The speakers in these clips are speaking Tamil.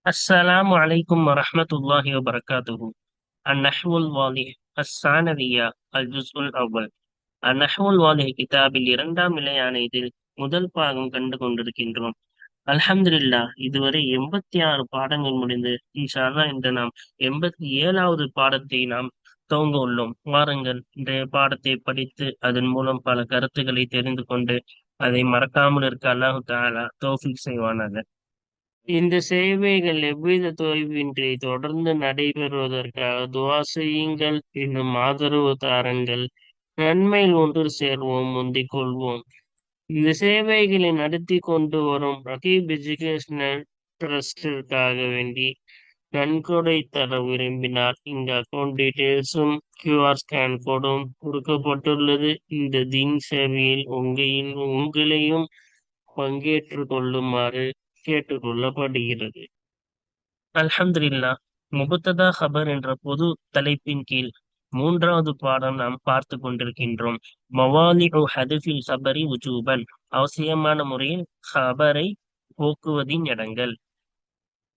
السلام عليكم ورحمة الله وبركاته. النحو الواضح الثانوية الجزء الأول. النحو الواضح கிதாபில் இரண்டாம் நிலையான இதில் முதல் பாகம் கண்டு கொண்டிருக்கின்றோம். அல்ஹம்துலில்லாஹ், இதுவரை 86 பாடங்கள் முடிந்து இன்ஷா அல்லாஹ் இன்று நாம் 87வது பாடத்தை நாம் துவங்க உள்ளோம். வாருங்கள், இன்றைய பாடத்தை படித்து அதன் மூலம் பல கருத்துக்களை தெரிந்து கொண்டு அதை மறக்காமல் இருக்க அல்லாஹு தஆலா தௌஃபீக் செய்வானாக. இந்த சேவைகள் எவ்வித தொய்வின்றி தொடர்ந்து நடைபெறுவதற்காக துஆ செய்யுங்கள், இன்னும் ஆதரவு தாருங்கள். நன்மையில் ஒன்று சேர்வோம், முந்திக் கொள்வோம். இந்த சேவைகளை நடத்தி கொண்டு வரும் ரகீப் எஜுகேஷனல் ட்ரஸ்டிற்காக வேண்டி நன்கொடை தர விரும்பினால் இங்கு அக்கவுண்ட் டீட்டெயில்ஸும் QR ஸ்கேன் கோடும் கொடுக்கப்பட்டுள்ளது. இந்த தீன் சேவையில் உங்களையும் பங்கேற்றுக் கொள்ளுமாறு கேட்டுக்கொள்ளப்படுகிறது. அல்ஹம்துலில்லாஹ், முபத்ததா ஹபர் என்ற பொது தலைப்பின் கீழ் மூன்றாவது பாடம் நாம் பார்த்து கொண்டிருக்கின்றோம். மவாலிஉ ஹதுஃபில் ஹபரி உஜூபன், அவசியமான முறையில் ஹபரை போக்குவதின் இடங்கள்.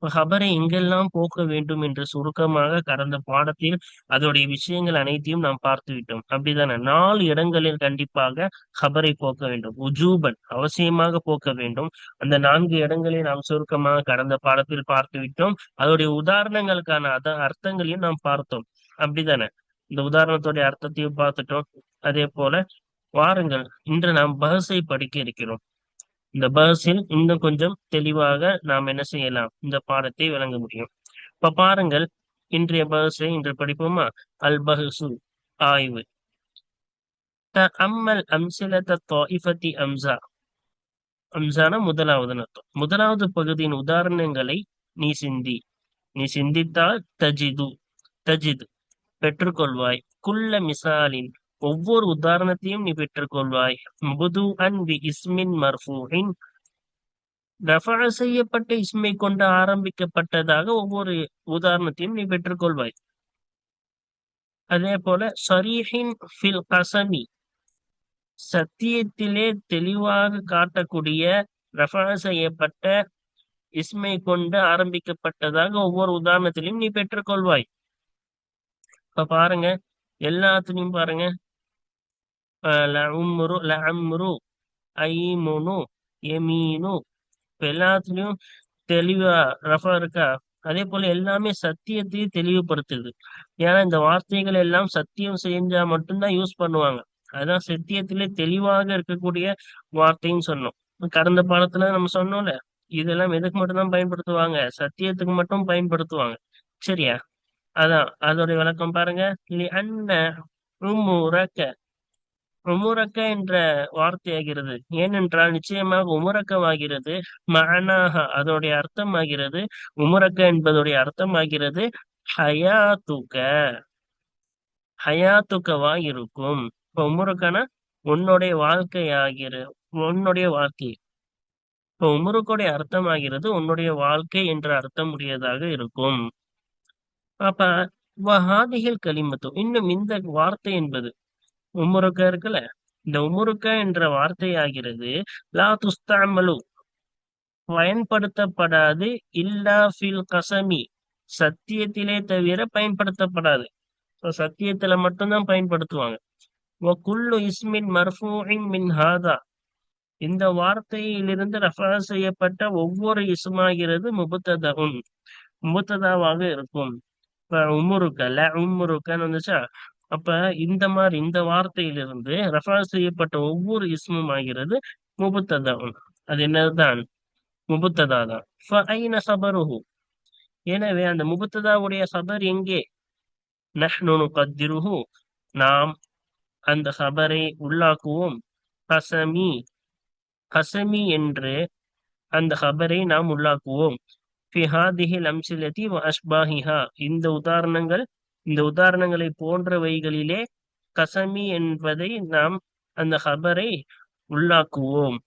ஹபரை எங்கெல்லாம் போக்க வேண்டும் என்று சுருக்கமாக கடந்த பாடத்தில் அதோடைய விஷயங்கள் அனைத்தையும் நாம் பார்த்து விட்டோம். அப்படிதானே? 4 இடங்களில் கண்டிப்பாக ஹபரை போக்க வேண்டும். உஜூபன், அவசியமாக போக்க வேண்டும். அந்த 4 இடங்களை நாம் சுருக்கமாக கடந்த பாடத்தில் பார்த்து விட்டோம். அதோடைய உதாரணங்களுக்கான அர்த்தங்களையும் நாம் பார்த்தோம். அப்படிதானே? இந்த உதாரணத்துடைய அர்த்தத்தையும் பார்த்துட்டோம். அதே போல வாருங்கள், இன்று நாம் பஹஸை படிக்க இருக்கிறோம். இந்த பஹஸில் இன்னும் கொஞ்சம் தெளிவாக நாம் என்ன செய்யலாம், இந்த பாடத்தை விளங்க முடியும். இப்ப பாருங்கள், இன்றைய பஹஸை இன்று படிப்போமா? அல் பஹஸு, ஆய்வு. தஅம்மல் அம்சிலத தாயிஃபத்தி அம்சா. அம்சான முதலாவது அர்த்தம். முதலாவது பகுதியின் உதாரணங்களை நீ சிந்தித்தால் தஜிது பெற்றுக்கொள்வாய். குல்ல மிசாலின், ஒவ்வொரு உதாரணத்தையும் நீ பெற்றுக்கொள்வாய். முபுதுஅன் பி இஸ்மின் மர்ஃபூஇன், ரஃபஅ செய்யப்பட்ட இஸ்மை கொண்டு ஆரம்பிக்கப்பட்டதாக ஒவ்வொரு உதாரணத்தையும் நீ பெற்றுக்கொள்வாய். அதே போல ஸரீஹின் ஃபில் கஸமி, சத்தியத்திலே தெளிவாக காட்டக்கூடிய ரஃபஅ செய்யப்பட்ட இஸ்மை கொண்டு ஆரம்பிக்கப்பட்டதாக ஒவ்வொரு உதாரணத்திலையும் நீ பெற்றுக்கொள்வாய். இப்ப பாருங்க, எல்லாத்துலயும் பாருங்க, லஅம்ரு, ஐமுனு, யமீனு, எல்லாத்துலயும் தெளிவா ரஃபா இருக்கா? அதே போல எல்லாமே சத்தியத்தையும் தெளிவுபடுத்துது. ஏன்னா இந்த வார்த்தைகள் எல்லாம் சத்தியம் செஞ்சா மட்டும்தான் யூஸ் பண்ணுவாங்க. அதான் சத்தியத்திலே தெளிவாக இருக்கக்கூடிய வார்த்தைன்னு சொன்னோம். கடந்த பாடத்துல நம்ம சொன்னோம்ல, இதெல்லாம் எதுக்கு மட்டும்தான் பயன்படுத்துவாங்க? சத்தியத்துக்கு மட்டும் பயன்படுத்துவாங்க. சரியா? அதான் அதோடைய விளக்கம் பாருங்க. லிஅன்ன உமுரக, உமுரக்க என்ற வார்த்தையாகிறது. ஏனென்றால் நிச்சயமாக உமுரக்கமாகிறது. மஅனாஹ, அதோடைய அர்த்தமாகிறது. உமுரக்க என்பதுடைய அர்த்தமாகிறது ஹயாத்துக, ஹயாத்துக்கவா இருக்கும். இப்ப உமுருக்கனா உன்னுடைய உன்னுடைய வாழ்க்கை. இப்ப உமுருக்குடைய அர்த்தமாகிறது உன்னுடைய வாழ்க்கை என்ற அர்த்தம் உடையதாக இருக்கும். அப்ப வஹாதிஹில் கலிமத்து, இன்னும் இந்த வார்த்தை என்பது உம்முருக்க இருக்குல்ல, இந்த உம்முருக்க என்ற வார்த்தை ஆகிறது லா துஸ்தஅமலு, பயன்படுத்தப்படாது. இல்லா ஃபில் கஸமி, சத்தியத்திலே தவிர பயன்படுத்தப்படாது. சத்தியத்துல மட்டும்தான் பயன்படுத்துவாங்க. வ குல்லு இஸ்மின் மர்ஃபூஇன் மின் ஹாதா, இந்த வார்த்தையிலிருந்து ரஃபா செய்யப்பட்ட ஒவ்வொரு இஸ்மாகிறது முபத்ததாவாக இருக்கும். இப்ப உம்முருக்கன்னு வந்துச்சா, அப்ப இந்த வார்த்தையிலிருந்து ரஃபா செய்யப்பட்ட ஒவ்வொரு இஸ்மும் ஆகிறது முபத்ததாவும். அது என்னதுதான்? முபத்ததா தான். ஃபஅய்ன ஸபருஹு, எனவே அந்த முபத்ததாவுடைய சபர் எங்கே? நஹ்னு நுகத்திருஹு, நாம் அந்த சபரை உள்ளாக்குவோம். கசமி, கசமி என்று அந்த ஹபரை நாம் உள்ளாக்குவோம். ஃபி ஹாதிஹில் அம்சிலதி வ அஷ்பாஹிஹா, இந்த உதாரணங்களை போன்றவைகளிலே கசமி என்பதை நாம் அந்த ஹபரை உள்ளாக்குவோம்.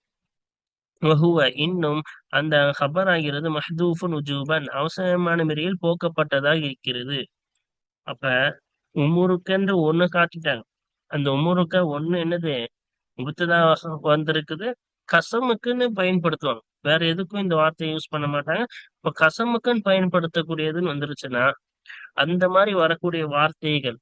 வஹுவ, இன்னும் அந்த ஹபர் ஆகிறது மஹ்தூஃபுன் உஜூபன், அவசியமான முறையில் போக்கப்பட்டதாக இருக்கிறது. அப்ப உமுருக்கென்று ஒண்ணு காட்டிட்டாங்க. அந்த உமுருக்க ஒண்ணு என்னது? முபத்ததா வந்திருக்குது. கசமுக்குன்னு பயன்படுத்துவாங்க. வேற எதுக்கும் இந்த வார்த்தையை யூஸ் பண்ண மாட்டாங்க. இப்ப கசமுக்குன்னு பயன்படுத்தக்கூடியதுன்னு வந்துருச்சுன்னா அந்த மாதிரி வரக்கூடிய வார்த்தைகள்,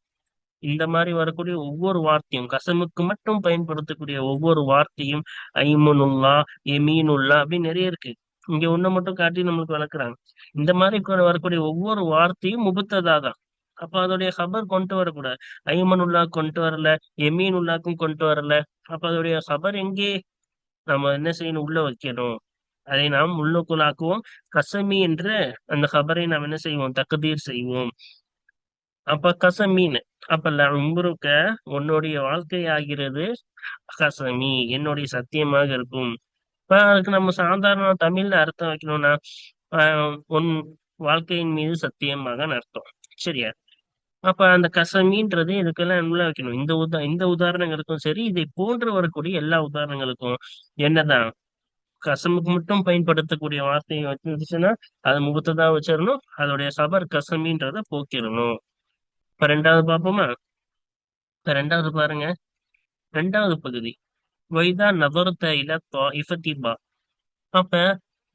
இந்த மாதிரி வரக்கூடிய ஒவ்வொரு வார்த்தையும், கசமுக்கு மட்டும் பயன்படுத்தக்கூடிய ஒவ்வொரு வார்த்தையும் ஐமனுல்லா, எமீனுல்லா அப்படின்னு நிறைய இருக்கு. இங்க ஒண்ணு மட்டும் காட்டி நம்மளுக்கு விளக்குறாங்க. இந்த மாதிரி வரக்கூடிய ஒவ்வொரு வார்த்தையும் முபத்ததா தான். அப்ப அதோடைய ஹபர் கொண்டு வரக்கூடாது. ஐமனுல்லா கொண்டு வரல, எமீனுல்லாக்கும் கொண்டு வரல. அப்ப அதோடைய ஹபர் எங்கே நம்ம என்ன செய்யணும்? உள்ள வைக்கணும். அதை நாம் உள்ளுக்குள்ளாக்குவோம். கசமி என்ற அந்த ஹபரை நாம் என்ன செய்வோம்? தக்தீர் செய்வோம். அப்ப கசமீன், அப்ப உம்பருக்க உன்னுடைய வாழ்க்கை ஆகிறது கசமி, என்னுடைய சத்தியமாக இருக்கும். இப்ப அதுக்கு நம்ம சாதாரண தமிழ்ல அர்த்தம் வைக்கணும்னா உன் வாழ்க்கையின் மீது சத்தியமாக அர்த்தம். சரியா? அப்ப அந்த கசமின்றது இதுக்கெல்லாம் உள்ள வைக்கணும். இந்த உதாரணங்களுக்கும் சரி, இதை போன்று வரக்கூடிய எல்லா உதாரணங்களுக்கும் என்னதான் கசமுக்கு மட்டும் பயன்படுத்தக்கூடிய வார்த்தையை வச்சிருந்துச்சுன்னா அது முகத்ததான் வச்சிடணும். அதோடைய சபர் கசமின்றத போக்கிடணும். இப்ப ரெண்டாவது பார்ப்போமா? இப்ப ரெண்டாவது பாருங்க. ரெண்டாவது பகுதி வைதா நபர்த்த இல இஃபத்தி பா. அப்ப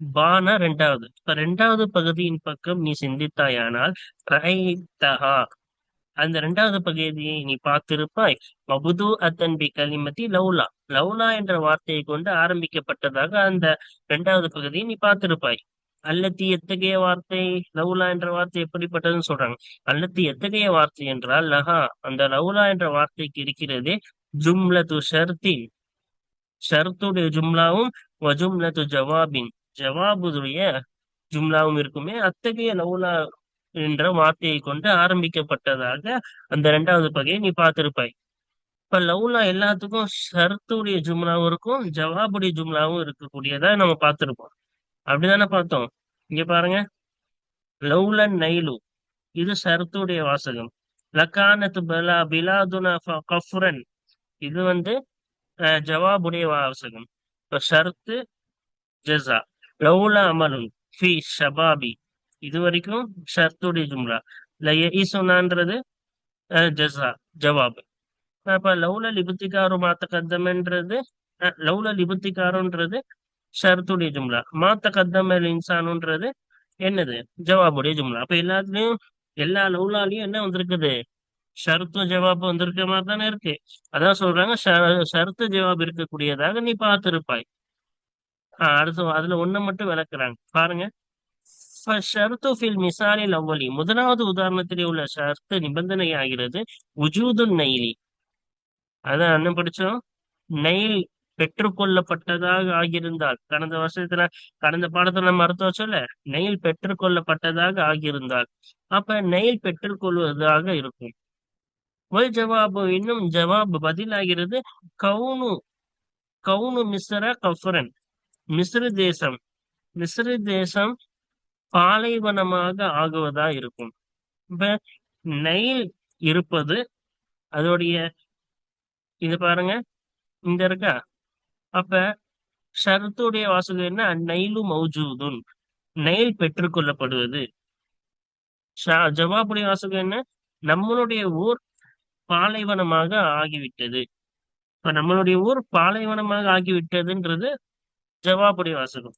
பானா ரெண்டாவது. இப்ப ரெண்டாவது பகுதியின் பக்கம் நீ சிந்தித்தாயானால் ரஐத்தஹா, அந்த ரெண்டாவது பகுதியை நீ பார்த்திருப்பாய். மபுது அத்தன்பி கலிமதி லவ்லா, லவ்லா என்ற வார்த்தையை கொண்டு ஆரம்பிக்கப்பட்டதாக அந்த ரெண்டாவது பகுதியை நீ பார்த்திருப்பாய். அல்லத்தி எத்தகைய வார்த்தை? லவ்லா என்ற வார்த்தை எப்படிப்பட்டதுன்னு சொல்றாங்க. அல்லத்தி எத்தகைய வார்த்தை என்றால் லஹா, அந்த லவ்லா என்ற வார்த்தைக்கு இருக்கிறதே ஜும்லத்து ஷர்த்தின், ஷர்த்துடைய ஜும்லாவும் வஜும்லத்து ஜவாபின், ஜவாபுடைய ஜும்லாவும் இருக்குமே. அத்தகைய லவ்லா என்ற வார்த்தையை கொண்டு ஆரம்பிக்கப்பட்டதாக அந்த ரெண்டாவது பகையை நீ பார்த்திருப்பாய். இப்ப லவ்லா எல்லாத்துக்கும் ஷர்த்துடைய ஜும்லாவும் இருக்கும், ஜவாபுடைய ஜும்லாவும் இருக்கக்கூடியதா நம்ம பார்த்திருப்போம். அப்படிதானே பார்த்தோம்? இங்க பாருங்க. லவ்லன் நைலு, இது ஷர்த்துடைய வாசகம். லக்கானத்து பலா பிலாதுனா கஃப்ரன், இது ஜவாபுடைய வாசகம். இப்ப ஷர்த்து ஜஸா. லவ்லா அமலுன் ஃபி ஷபாபி, இது வரைக்கும் ஷர்த்துடைய ஜும்லா. ஈசுனான்றது ஜஸா, ஜவாப். அப்ப லவ்ல லிபுத்திகாரு மாத்த கத்தம்ன்றது, லவ்ல லிபுத்திகாருன்றது ஷர்த்துடைய ஜும்லா. மாத்த கத்தமல் இன்சானுன்றது என்னது? ஜவாபுடைய ஜும்லா. அப்ப எல்லாத்துலயும் எல்லா லவ்லாலையும் என்ன வந்திருக்குது? ஷருத்து ஜவாப் வந்திருக்க மாதிரி தானே இருக்கு. அதான் சொல்றாங்க ஷருத்து ஜவாப் இருக்கக்கூடியதாக நீ பார்த்திருப்பாய். அடுத்து அதுல ஒண்ணு மட்டும் விளக்குறாங்க பாருங்க. ஷர்த்து ஃபில் மிசாலில் அவ்வளி, முதலாவது உதாரணத்திலே உள்ள ஷர்த்து நிபந்தனை ஆகிறது உஜூது நைலி. அதான் அண்ணன் படிச்சோம். நெயில் பெற்றுக்கொள்ளப்பட்டதாக ஆகியிருந்தால், கடந்த பாடத்துல நம்ம அர்த்தம் வச்சோம்ல, நெயில் பெற்றுக்கொள்ளப்பட்டதாக ஆகியிருந்தால் அப்ப நெயில் பெற்றுக்கொள்வதாக இருக்கும். ஜவாபு, இன்னும் ஜவாப் பதிலாகிறது கவுனு, கவுனு மிஸ்ர கஃபரன், மிஸ்ரு தேசம், மிஸ்ரு தேசம் பாலைவனமாக ஆகுவதா இருக்கும். இப்ப நெயில் இருப்பது, அதோடைய இது பாருங்க இந்த இருக்கா. அப்ப ஷரத்துடைய வாசகம் என்ன? Nail மௌஜூதுன், nail பெற்றுக்கொள்ளப்படுவது. ஜவாபுடைய வாசகம் என்ன? நம்மளுடைய ஊர் பாலைவனமாக ஆகிவிட்டது. இப்ப நம்மளுடைய ஊர் பாலைவனமாக ஆகிவிட்டதுன்றது ஜவாபுடைய வாசகம்.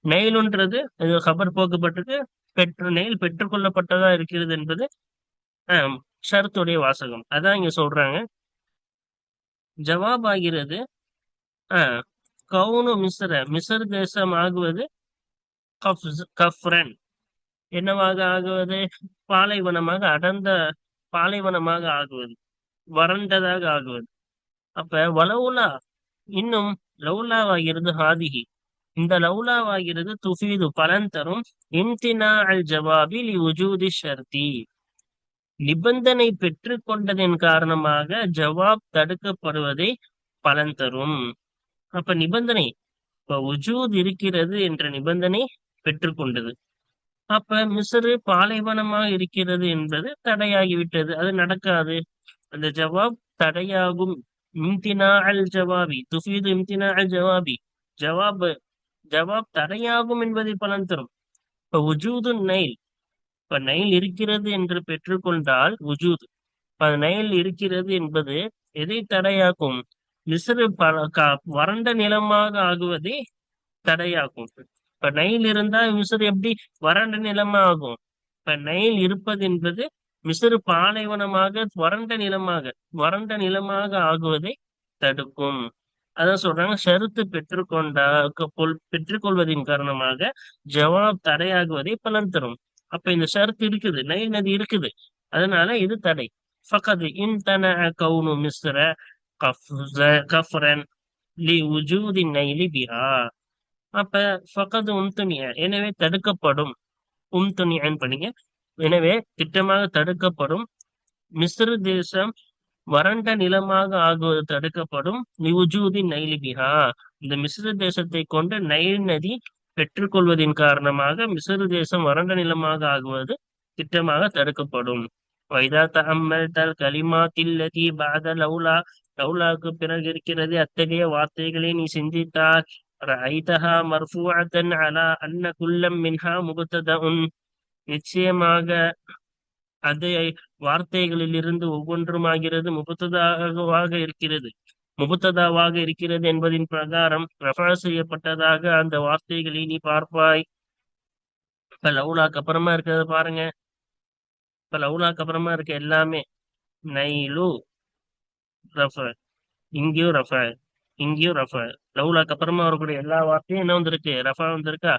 நெயிலுன்றது கபர் போக்கப்பட்டது, நெயில் பெற்றுக்கொள்ளப்பட்டதா இருக்கிறது என்பது ஷரத்துடைய வாசகம். அதான் இங்க சொல்றாங்க. ஜவாப் ஆகிறது கவுனு மிஸ்ர் தேசம் ஆகுவது கஃப்ரன், என்னவாக ஆகுவது? பாலைவனமாக, அடர்ந்த பாலைவனமாக ஆகுவது, வறண்டதாக ஆகுவது. அப்ப வலவுலா, இன்னும் லவுலாவாகிறது ஹாதிகி, இந்த லவுலாவாகிறது துஃபீது பலன் தரும் இம்தினா அல் ஜவாபில் உஜூதி ஷர்தி, நிபந்தனை பெற்று கொண்டதின் காரணமாக ஜவாப் தடுக்கப்படுவதை பலன் தரும். அப்ப நிபந்தனை, இப்ப உஜூத் இருக்கிறது என்ற நிபந்தனை பெற்றுக்கொண்டது. அப்ப மிஸ்ரு பாலைவனமாக இருக்கிறது என்பது தடையாகிவிட்டது, அது நடக்காது. அந்த ஜவாப் தடையாகும். இம்தினா அல் ஜவாபி துஃபீது இம்தினா அல் ஜவாபி, ஜவாப் ஜவாப் தடையாகும் என்பதை பலன் தரும். இப்ப உஜூது நைல், இப்ப நைல் இருக்கிறது என்று பெற்றுக்கொண்டால் உஜூத், நைல் இருக்கிறது என்பது எதை தடையாக்கும்? மிஸ்ரு வறண்ட நிலமாக ஆகுவதை தடையாகும். இப்ப நைல் இருந்தா மிஸ்ர் எப்படி வறண்ட நிலமா ஆகும்? இப்ப நைல் இருப்பது என்பது மிஸ்ர் பாலைவனமாக வறண்ட நிலமாக ஆகுவதை தடுக்கும். அதான் சொல்றாங்க, ஷருத்து பெற்றுக்கொள்வதின் காரணமாக ஜவாப் தடையாகுவதை பலன் தரும். அப்ப இந்த ஷருத்து இருக்குது, நைல் நதி இருக்குது, அதனால இது தடை. ஃபகத் இன்தன கவுனு மிஸ்ர கஃப்ரன் லி உஜூதி நைலி பிஹா. அப்ப ஃபகத் உம்துனிய, எனவே தடுக்கப்படும். உம்துனியன் பண்ணீங்க, எனவே திட்டமாக தடுக்கப்படும். மிஸ்ர் தேசம் வறண்ட நிலமாக ஆகுவது தடுக்கப்படும். லிவுஜூதி நைலி பிஹா, இந்த மிஸ்ர் தேசத்தை கொண்டு நைல் நதி பெற்றுக்கொள்வதின் காரணமாக மிஸ்ர் தேசம் வறண்ட நிலமாக ஆகுவது திட்டமாக தடுக்கப்படும். வைதா தஅம்மல் தல் கலிமாத்தில்லதி பாத லௌலா, லௌலாக்கு பிறகு இருக்கிறது அத்தகைய வார்த்தைகளை நீ சிந்தித்தால் ரஐதஹா மர்ஃபூஅத்தன் அலா அன்ன குல்லம் மின்ஹா முபத்ததஉன், நிச்சயமாக அது வார்த்தைகளில் இருந்து ஒவ்வொன்றுமாகிறது முபத்ததாவாக இருக்கிறது என்பதின் பிரகாரம் ரஃபா செய்யப்பட்டதாக அந்த வார்த்தைகளை நீ பார்ப்பாய். இப்ப லவுலாக்கு அப்புறமா இருக்கிறத பாருங்க. இப்ப லவுலாக்கு அப்புறமா இருக்க எல்லாமே நைலு ரஃப, இங்கேயும் ரஃப, இங்கேயும் ரஃப. லவுலாக்கு அப்புறமா வரக்கூடிய எல்லா வார்த்தையும் என்ன வந்திருக்கு? ரஃபா வந்திருக்கா?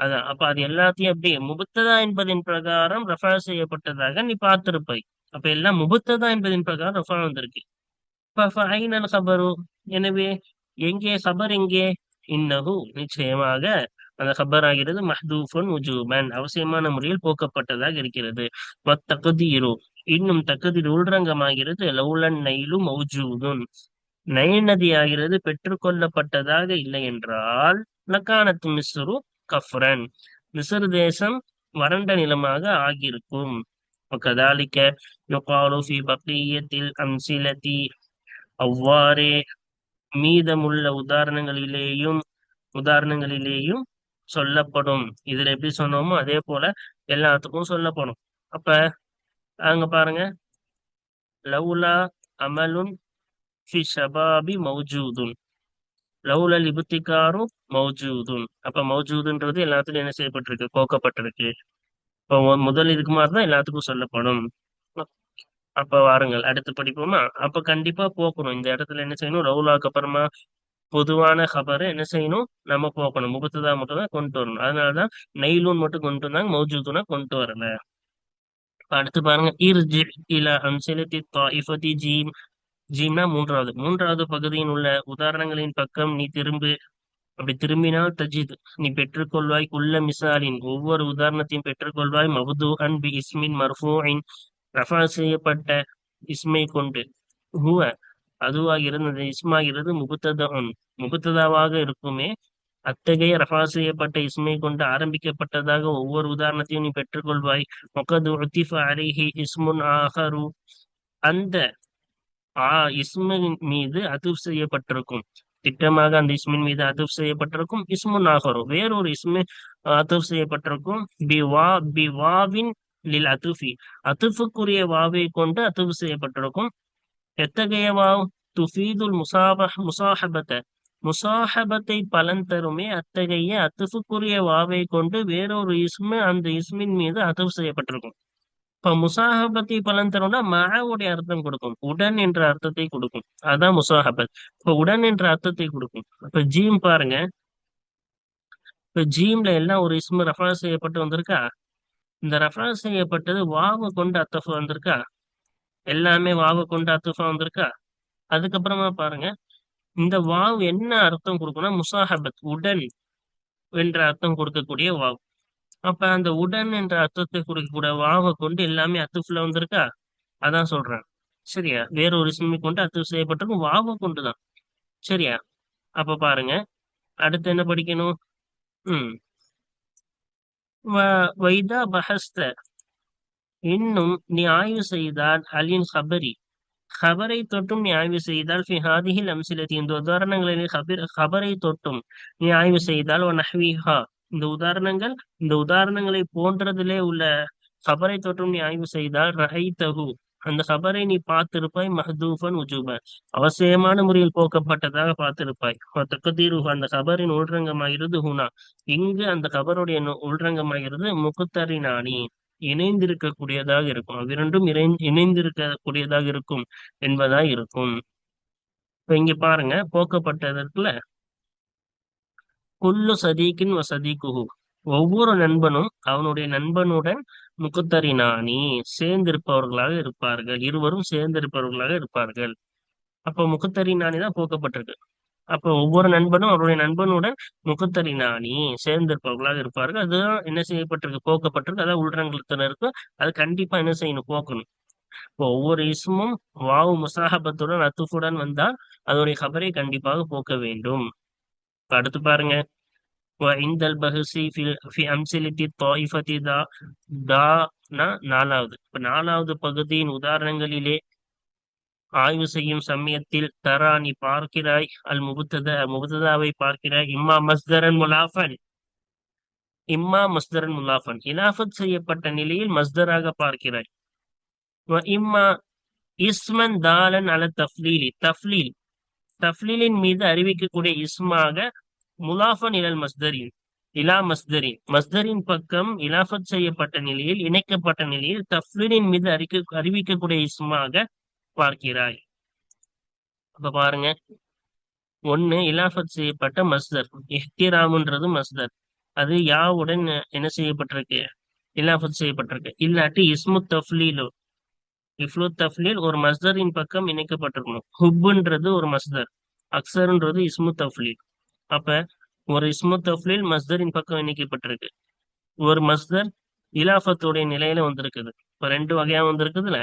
அதான். அப்ப அது எல்லாத்தையும் எப்படி முபத்ததா என்பதின் பிரகாரம் ரஃபா செய்யப்பட்டதாக நீ பார்த்திருப்பாய். அப்ப எல்லாம் முபத்ததா என்பதின் பிரகாரம் ரஃபா வந்திருக்கு. ஃபைனல் கபரு, எனவே எங்கே கபர்? எங்கே? இன்னஹு, நிச்சயமாக அந்த கபர் ஆகிறது மஹ்தூஃபுன் உஜூபன், அவசியமான முறையில் போக்கப்பட்டதாக இருக்கிறது. வத்தக்தீரு, இன்னும் தகுதிர் உள்ரங்கமாகிறது. லவுலன் நைலு மௌஜூதுன், நைல் நதி ஆகிறது பெற்றுக்கொள்ளப்பட்டதாக இல்லை என்றால் லக்கானத் மிஸ்ரு கஃப்ரன், மிஸ்ர் தேசம் வறண்ட நிலமாக ஆகியிருக்கும். وكذلك يقال في بقية الأمثلة, அவ்வாறே மீதமுள்ள உதாரணங்களிலேயும் சொல்லப்படும். இதுல எப்படி சொன்னோமோ அதே போல எல்லாத்துக்கும் சொல்லப்படும். அப்ப அங்க பாருங்க, லவுலா அமலுன் ஃபி ஷபாபி மௌஜூதுன், லவுலல் இபுத்திகாரு மௌஜூதுன். அப்ப மௌஜூதுன்றது எல்லாத்துலயும் என்ன செய்யப்பட்டிருக்கு? போக்கப்பட்டிருக்கு. இப்போ முதல் இதுக்கு மாதிரிதான் எல்லாத்துக்கும் சொல்லப்படும். அப்ப வாருங்கள் அடுத்து படிப்போமா? அப்ப கண்டிப்பா போக்கணும். இந்த இடத்துல என்ன செய்யணும்? லவுலாக்கு அப்புறமா பொதுவான ஹபரை என்ன செய்யணும்? நம்ம போக்கணும். முபத்ததா மட்டும் தான் கொண்டு வரணும். அதனாலதான் நெய்லூன் மட்டும் கொண்டு வந்தாங்க, மௌஜூதுனா கொண்டு வரல. இப்ப அடுத்து பாருங்க, இர்ஜி இலா அம்சிலத்தி தாயிஃபதி ஜீம். ஜீம்னா மூன்றாவது பகுதியில் உள்ள உதாரணங்களின் பக்கம் நீ திரும்பு. அப்படி திரும்பினால் தஜித், நீ பெற்றுக்கொள்வாய். குல்ல மிசாலின், ஒவ்வொரு உதாரணத்தையும் பெற்றுக்கொள்வாய். மவ்து அன் பி இஸ்மின் மர்ஃபூஇன், ரஃபா செய்யப்பட்ட இஸ்மை கொண்டு. ஹுவ, அதுவாகிறது, அந்த இஸ்மாகிறது முபத்ததாவாக இருக்குமே. அத்தகைய ரஃபா செய்யப்பட்ட இஸ்மை கொண்டு ஆரம்பிக்கப்பட்டதாக ஒவ்வொரு உதாரணத்தையும் நீ பெற்றுக்கொள்வாய். மொகது உத்திஃப அலைஹி இஸ்முன் ஆஹரு, அந்த இஸ்மின் மீது அதுப் செய்யப்பட்டிருக்கும். திட்டமாக அந்த இஸ்மின் மீது அதுப் செய்யப்பட்டிருக்கும். இஸ்முன் ஆஹரு, வேறொரு இஸ்மு அதுப் செய்யப்பட்டிருக்கும். பிவாவின் லில் அதுஃபி, அதுஃபுக்குரிய வாவை கொண்டு அதுப் செய்யப்பட்டிருக்கும். எத்தகைய வாவ்? துஃபீதுல் முசாஹபத்த, முசாஹபத்தை பலன் தருமே. அத்தகைய அத்துஃபுக்குரிய வாவை கொண்டு வேறொரு இஸ்மு அந்த இஸ்மின் மீது அதுஃப் செய்யப்பட்டிருக்கும். இப்ப முசாஹபத்தை பலன் தரும்னா மஅவுடைய அர்த்தம் கொடுக்கும், உடன் என்ற அர்த்தத்தை கொடுக்கும். அதான் முசாஹபத். இப்ப உடன் என்ற அர்த்தத்தை கொடுக்கும். இப்ப ஜீம் பாருங்க, இப்ப ஜீம்ல எல்லாம் ஒரு இஸ்மு ரஃபா செய்யப்பட்டு வந்திருக்கா? இந்த ரஃபா செய்யப்பட்டது வாவை கொண்டு அத்தஃப வந்திருக்கா? எல்லாமே வாவை கொண்டு அத்தஃபா வந்திருக்கா? அதுக்கப்புறமா பாருங்க, இந்த வாவ் என்ன அர்த்தம் கொடுக்கும்னா முசாஹபத், உடன் என்ற அர்த்தம் கொடுக்கக்கூடிய வாவ். அப்ப அந்த உடன் என்ற அர்த்தத்தை கொடுக்கக்கூடிய வாவை கொண்டு எல்லாமே அத்துஃப்ல வந்திருக்கா? அதான் சொல்றேன். சரியா? வேற ஒரு இஸ்மை கொண்டு அத்துஃப் செய்யப்பட்டிருக்கும், வாவை கொண்டுதான். சரியா? அப்ப பாருங்க, அடுத்து என்ன படிக்கணும்? ம் வைதா பஹஸ்த, இன்னும் நீ ஆய்வு செய்தால் அலின் ஹபரி, ஹபரை தொட்டும் நீ ஆய்வு செய்தால் ஃபி ஹாதிஹில் அம்சிலத்தி, இந்த உதாரணங்களில் ஹபரை தொட்டும் நீ ஆய்வு செய்தால் நஹ்விஹா, இந்த உதாரணங்களை போன்றதிலே உள்ள ஹபரை தொட்டும் நீ ஆய்வு செய்தால் ரஹைதஹு, அந்த கபரை நீ பார்த்திருப்பாய் மஹ்தூஃபன் உஜூபன், அவசியமான முறையில் போக்கப்பட்டதாக பார்த்திருப்பாய். தக்கதீரு, அந்த கபரின் உள்ரங்கமாகிறது ஹுனா, இங்கு அந்த கபருடைய உள்ரங்கமாகிறது முகுத்தரினானி, இணைந்திருக்கக்கூடியதாக இருக்கும். அவ்விரண்டும் இணைந்திருக்கக்கூடியதாக இருக்கும் என்பதா இருக்கும். இப்ப இங்க பாருங்க, போக்கப்பட்டதற்குல குல்லு சதீக்கின் வசதீக்குஹு, ஒவ்வொரு நண்பனும் அவனுடைய நண்பனுடன் முகுத்தரினானி, சேர்ந்திருப்பவர்களாக இருப்பார்கள், இருவரும் சேர்ந்திருப்பவர்களாக இருப்பார்கள். அப்ப முகுத்தரினானி தான் போக்கப்பட்டிருக்கு. அப்ப ஒவ்வொரு நண்பனும் அவருடைய நண்பனுடன் முகுத்தரினானி சேர்ந்திருப்பவர்களாக இருப்பார்கள். அதுதான் என்ன செய்யப்பட்டிருக்கு, போக்கப்பட்டிருக்கு. அதான் உள்ரங்கத்துல இருக்கு. அது கண்டிப்பா என்ன செய்யணும், போக்கணும். இப்போ ஒவ்வொரு இஸ்மும் வாவு முசாஹபத்துடன் அத்துஃபுடன் வந்தால் அதோடைய கபரை கண்டிப்பாக போக்க வேண்டும். இப்ப அடுத்து பாருங்க, وعند البحث في أمثلة الطائفة நாலாவது. இப்ப நாலாவது பகுதியின் உதாரணங்களிலே ஆய்வு செய்யும் சமயத்தில் தரா, நீ பார்க்கிறாய், முபத்ததாவை பார்க்கிறாய், இம்மா மஸ்தரன் முலாஃபன், இலாஃபத் செய்யப்பட்ட நிலையில் மஸ்தராக பார்க்கிறாய். இம்மா இஸ்மன் தாலன் அல தஃப்லீலின் மீது அறிவிக்கக்கூடிய இஸ்மாக, முலாஃபன் இலா மஸ்தரின் பக்கம் இலாஃபத் செய்யப்பட்ட நிலையில், இணைக்கப்பட்ட நிலையில் தஃப்லீலின் மீது அறிவிக்கக்கூடிய இஸ்மாக பார்க்கிறாய். அப்ப பாருங்க, ஒண்ணு இலாஃபத் செய்யப்பட்ட மஸ்தர், இஹ்திராம்ன்றது மஸ்தர், அது யாவுடன் என்ன செய்யப்பட்டிருக்கு, இலாஃபத் செய்யப்பட்டிருக்கு. இல்லாட்டி இஸ்மு தஃப்லீல் ஒரு மஸ்தரின் பக்கம் இணைக்கப்பட்டிருக்கணும். ஹுப்புன்றது ஒரு மஸ்தர், அக்சர்ன்றது இஸ்மு தஃப்லீல். அப்ப ஒரு இஸ்மு தஃப்லீல் மஸ்தரின் பக்கம் இணைக்கப்பட்டிருக்கு, ஒரு மஸ்தர் இலாஃபத்துடைய நிலையில வந்திருக்குது. இப்ப ரெண்டு வகையா வந்திருக்குதுல,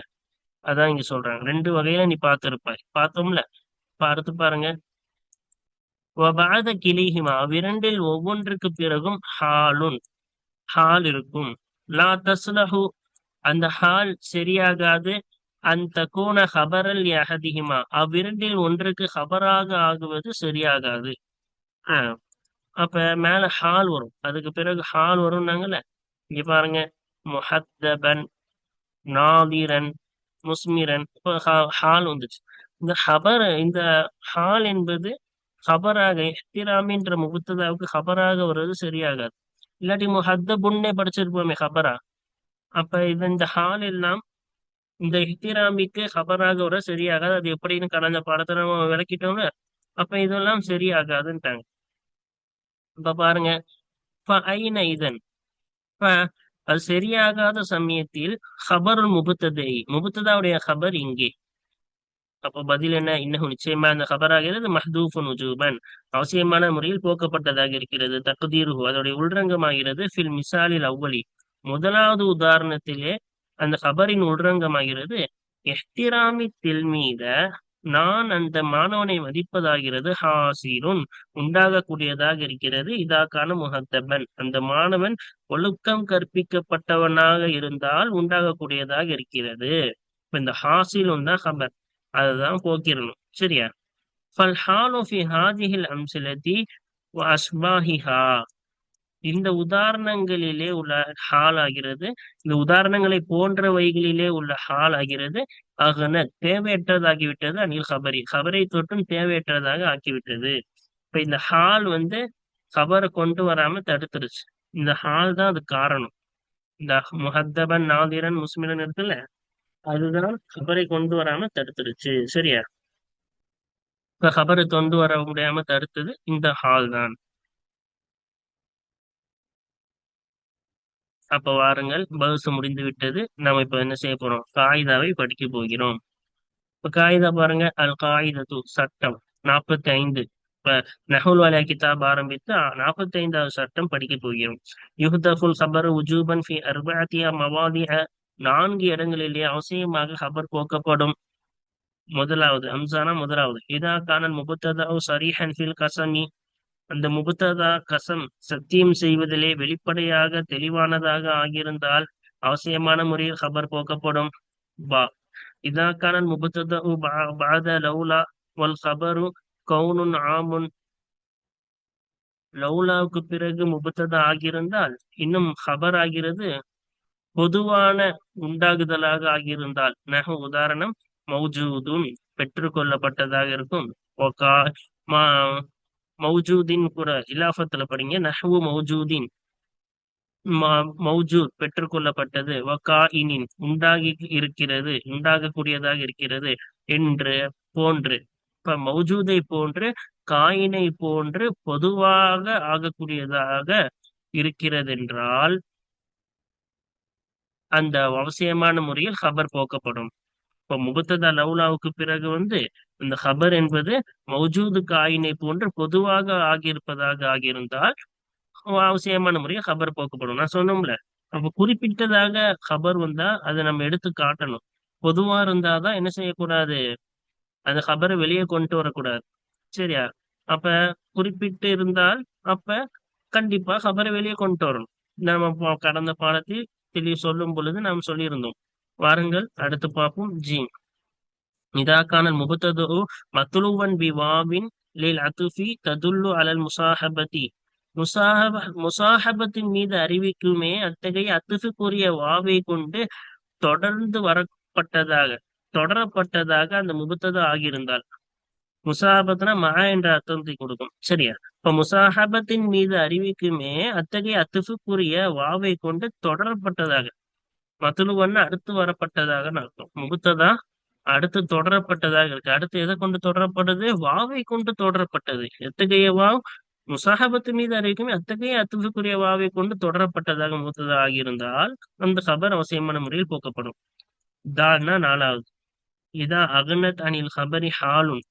அதான் இங்க சொல்றாங்க. ரெண்டு வகையில நீ பார்த்திருப்பாய், பார்த்தோம்ல. இப்ப அடுத்து பாருங்க, கிளிஹிமா, அவ்விரண்டில் ஒவ்வொன்றுக்கு பிறகும் ஹால் இருக்கும். லா தஸ்லஹு, அந்த ஹால் சரியாகாது. அந்த கூன ஹபரல் யஹதிஹிமா, அவ்விரண்டில் ஒன்றுக்கு ஹபராக ஆகுவது சரியாகாது. அப்ப மேல ஹால் வரும், அதுக்கு பிறகு ஹால் வரும்னாங்கல்ல. இங்க பாருங்க, முஹத்தபன், நாதிரன், முஸ்மிரன், ஹால் வந்துச்சு. இந்த ஹால் என்பது ஹபராக, இஹ்திராமின்ற முபத்ததாவுக்கு ஹபராக வருவது சரியாகாது. இல்லாட்டி முஹத்தபுன்னே படிச்சிருப்போமே ஹபரா. அப்ப இந்த ஹால் எல்லாம் இந்த இஹ்திராமிக்கு ஹபராக வர சரியாகாது. அது எப்படின்னு கடந்த பாடத்தை நம்ம விளக்கிட்டோம்ல. அப்ப இதெல்லாம் சரியாகாதுன்ட்டாங்க. இப்ப பாருங்க, இதன் அது சரியாகாத சமயத்தில் ஹபருல் முபத்ததாவுடைய ஹபர் இங்கே. அப்ப பதில் என்ன, இன்னும் நிச்சயமா அந்த ஹபராகிறது மஹ்தூஃபுன் உஜூபன், அவசியமான முறையில் போக்கப்பட்டதாக இருக்கிறது. தக்தீருஹு, அதோடைய உள்ரங்கமாகிறது ஃபில் மிசாலில் அவ்வளி, முதலாவது உதாரணத்திலே அந்த ஹபரின் உள்ரங்கமாகிறது எஹ்திராமி தில்மீத, நான் அந்த மாணவனை மதிப்பதாகிறது ஹாசிருன், உண்டாகக்கூடியதாக இருக்கிறது. இதாக்கான முஹத்தபன், அந்த மாணவன் ஒழுக்கம் கற்பிக்கப்பட்டவனாக இருந்தால் உண்டாகக்கூடியதாக இருக்கிறது. இப்ப இந்த ஹாசிலும் தான் ஹபர், அதுதான் போக்கிரணும். சரியா? ஃபல்ஹாலு ஃபி ஹாதிஹில் அம்சிலதி வ அஸ்பாஹிஹா, இந்த உதாரணங்களிலே உள்ள ஹால் ஆகிறது, இந்த உதாரணங்களை போன்றவைகளிலே உள்ள ஹால் ஆகிறது அகன, தேவையற்றதாகிவிட்டது. அனில் ஹபரை தொட்டும் தேவையற்றதாக ஆக்கிவிட்டது. இப்ப இந்த ஹால் ஹபரை கொண்டு வராம தடுத்துருச்சு. இந்த ஹால் தான் அது காரணம். இந்த முஹத்தபன், நாதிரன், முஸ்மிரன் இருக்குல்ல, அதுதான் ஹபரை கொண்டு வராம தடுத்துருச்சு. சரியா? இப்ப ஹபரை கொண்டு வர முடியாம தடுத்தது இந்த ஹால் தான். அப்ப வாருங்கள், பகுசு முடிந்து விட்டது. நம்ம இப்ப என்ன செய்ய போறோம், காயிதாவை படிக்க போகிறோம். இப்ப காயிதா பாருங்க, அல் காயிதத்து, சட்டம் 45. இப்ப நஹுல் வாலியா கிதாப் ஆரம்பித்து 45வது சட்டம் படிக்க போகிறோம். யுஹ்தஃபுல் ஹபர் உஜூபன் ஃபி அர்பஅத்தியா மவாதிஅ, 4 இடங்களிலே அவசியமாக ஹபர் போக்கப்படும். முதலாவது அம்சானா, முதலாவது இதா கானல் முபத்ததா சரீஹன் ஃபில் கஸமி, அந்த முபத்ததா கசம் சத்தியம் செய்வதிலே வெளிப்படையாக தெளிவானதாக ஆகியிருந்தால் அவசியமான முறையில் ஹபர் போக்கப்படும். பா இதா கானல் முபத்ததா பஅத லௌலா வல் ஹபரு கௌனுன் ஆமுன், லௌலாவுக்கு பிறகு முபத்ததா ஆகியிருந்தால் இன்னும் ஹபர் ஆகிறது பொதுவான உண்டாகுதலாக ஆகியிருந்தால் உதாரணம் மௌஜூதுன் பெற்றுக்கொள்ளப்பட்டதாக இருக்கும். ஒகா மா மௌஜூதின் கூட இலாஃபத்துல படிங்க. மௌஜூதின் மௌஜூத் பெற்றுக்கொள்ளப்பட்டது. வகாயினின் உண்டாகி இருக்கிறது, உண்டாகக்கூடியதாக இருக்கிறது என்று போன்று. இப்ப மௌஜூதை போன்று காயினை போன்று பொதுவாக ஆகக்கூடியதாக இருக்கிறது என்றால் அந்த அவசியமான முறையில் ஹபர் போக்கப்படும். இப்ப முபத்ததா லவுலாவுக்கு பிறகு இந்த ஹபர் என்பது மௌஜூது காயினை போன்று பொதுவாக ஆகியிருப்பதாக ஆகியிருந்தால் அவசியமான முறையில் ஹபர் போக்கப்படும். நான் சொன்னோம்ல, அப்ப குறிப்பிட்டதாக ஹபர் வந்தா அதை நம்ம எடுத்து காட்டணும். பொதுவா இருந்தாதான் என்ன செய்யக்கூடாது, அந்த ஹபரை வெளியே கொண்டு வரக்கூடாது. சரியா? அப்ப குறிப்பிட்டு இருந்தால் அப்ப கண்டிப்பா ஹபரை வெளியே கொண்டு வரணும். நம்ம கடந்த பாடத்தில் தெளிவு சொல்லும் பொழுது நாம் சொல்லியிருந்தோம். வாருங்கள் அடுத்து பார்ப்போம். இதாக்கான முபத்தது மத்லூவன் பி வாவின் லில் அதுஃபி ததுல்லு அலல் முசாஹபதி. முசாஹபத்தின் மீது அறிவிக்குமே அத்தகைய அத்துஃபுக்குரிய வாவை கொண்டு தொடர்ந்து தொடரப்பட்டதாக அந்த முபத்தது ஆகியிருந்தால், முசாஹபத்னா மகா என்ற அர்த்தத்தை கொடுக்கும். சரியா? இப்ப முசாஹபத்தின் மீது அறிவிக்குமே அத்தகைய அத்துஃபுக்குரிய வாவை கொண்டு தொடரப்பட்டதாக, மத்துலுவன்னு அடுத்து வரப்பட்டதாக அர்த்தம். முபத்ததா அடுத்து தொடரப்பட்டதாக இருக்கு. அடுத்து எதை கொண்டு தொடரப்பட்டது? வாவை கொண்டு தொடரப்பட்டது. எத்தகைய வாவ்? முசாஹபத்து மீது அறிவிக்குமே அத்தகைய அத்துஃபுக்குரிய வாவை கொண்டு தொடரப்பட்டதாக முபத்ததா ஆகியிருந்தால் அந்த ஹபர் அவசியமான முறையில் போக்கப்படும். தான்னா நாலாவது. இதா அகனத் அனில் ஹபரி ஹாலுன்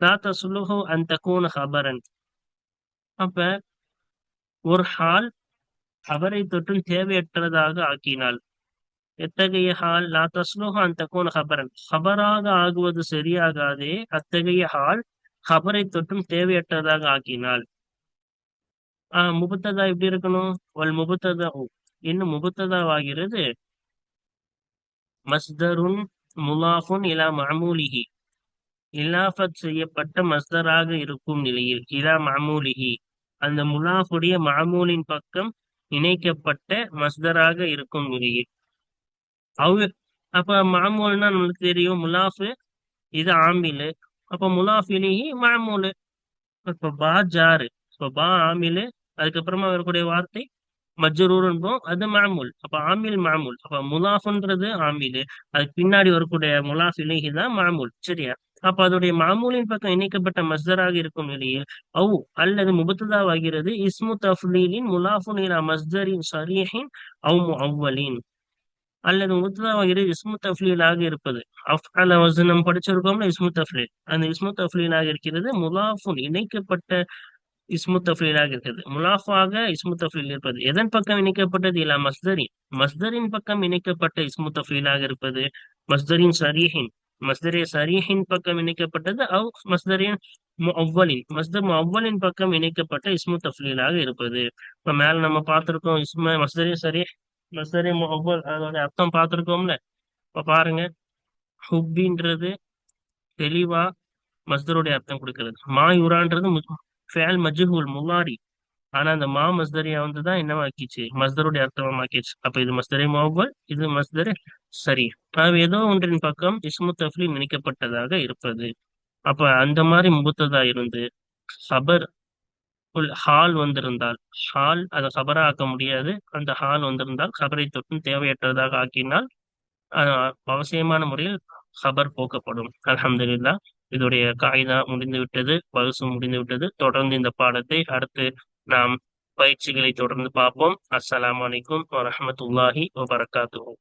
லா தஸ்லுஹு அன் தகூன ஹபரன். அப்ப ஒரு ஹால் ஹபரை தொற்றும் தேவையற்றதாக ஆக்கினால், எத்தகைய ஹால்? லா தஸ்லுஹு அன் தகூன ஹபரன், ஹபராக ஆகுவது சரியாகாதே அத்தகைய ஹால் ஹபரை தொற்றும் தேவையற்றதாக ஆக்கினால் முபத்ததா எப்படி இருக்கணும்? வல் முபத்ததா இன்னும் முபத்ததாவாகிறது மஸ்தருன் முலாஃபுன் இலா மஅமூலிஹி, இலாஃபத் செய்யப்பட்ட மஸ்தராக இருக்கும் நிலையில், இலா மஅமூலிஹி அந்த முலாஃபுடைய மஅமூலின் பக்கம் இணைக்கப்பட்ட மஸ்தராக இருக்கும் நிலையில். அப்ப மஅமூல்னா நம்மளுக்கு தெரியும், முலாஃபு இது ஆமிலு, அப்ப முலாஃபிலிஹி மஅமூலு. இப்ப பா ஜாரு, இப்ப பா ஆமிலு, அதுக்கப்புறமா வரக்கூடிய வார்த்தை மஜ்ரூர் என்போம், அது மஅமூல். அப்ப ஆமில் மஅமூல். அப்ப முலாஃப்ன்றது ஆமிலு, அதுக்கு பின்னாடி வரக்கூடிய முலாஃப் இலைஹி தான் மஅமூல். சரியா? அப்ப அதோடைய மஅமூலின் பக்கம் இணைக்கப்பட்ட மஸ்தராக இருக்கும் நிலையில் அல்லது முபத்ததாவாகிறது இஸ்மு தஃலீலின் முலாஃபுன் இலா மஸ்தரின் ஸரீஹின் அவ் முஅவ்வலின். அல்லது முபத்ததாவாகிறது இஸ்மு தஃலீலாக இருப்பது. அஃஅல வஸனம் படிச்சிருக்கோம்ல, இஸ்மு தஃலீல். அந்த இஸ்மு தஃலீலாக இருக்கிறது முலாஃபுன் இணைக்கப்பட்ட இஸ்மு தஃலீலாக இருக்கிறது. முலாஃபாக இஸ்மு தஃலீல் இருப்பது. எதன் பக்கம் இணைக்கப்பட்டது? இலா மஸ்தரின், மஸ்தரின் பக்கம் இணைக்கப்பட்ட இஸ்மு தஃலீலாக இருப்பது. மஸ்தரின் ஸரீஹின், மஸ்தரே ஸரீஹின் பக்கம் இணைக்கப்பட்டது. மஸ்தரின் முஅவ்வலின், மஸ்தர் முஅவ்வலின் பக்கம் இணைக்கப்பட்ட இஸ்மு தஃலீலாக இருப்பது. இப்ப மேல நம்ம பார்த்திருக்கோம் மஸ்தரின் ஸரீஹ், மஸ்தரின் முஅவ்வல், அதோட அர்த்தம் பார்த்திருக்கோம்ல. இப்ப பாருங்க, ஹுப்பின்றது தெளிவா மஸ்தருடைய அர்த்தம் கொடுக்கிறது. மா யுரான்றது ஃபேல் மஜ்ஹூல் முலாரி, ஆனா அந்த மா மஸ்தரியா தான் என்னவாக்கிச்சு? மஸ்தருடைய அர்த்தமாக்கிச்சு. அப்ப இது மஸ்தரே முஅவ்வல், இது மஸ்தரே சரி. ஏதோ ஒன்றின் பக்கம் இஸ்மு தஃலீல் இணைக்கப்பட்டதாக இருப்பது. அப்ப அந்த மாதிரி முபத்ததா இருந்து ஹபர் ஹால் வந்திருந்தால், ஹால் அதை ஹபரா ஆக்க முடியாது, அந்த ஹால் வந்திருந்தால் ஹபரை தொட்டும் தேவையற்றதாக ஆக்கினால் அவசியமான முறையில் ஹபர் போக்கப்படும். அல்ஹம்துலில்லாஹ். இதோடைய காயிதா முடிந்து விட்டது, பகுசு முடிந்து விட்டது. தொடர்ந்து இந்த பாடத்தை அடுத்து நாம் பயிற்சிகளை தொடர்ந்து பார்ப்போம். அஸ்ஸலாமு அலைக்கும் வரஹ்மத்துல்லாஹி வபரகாத்துஹு.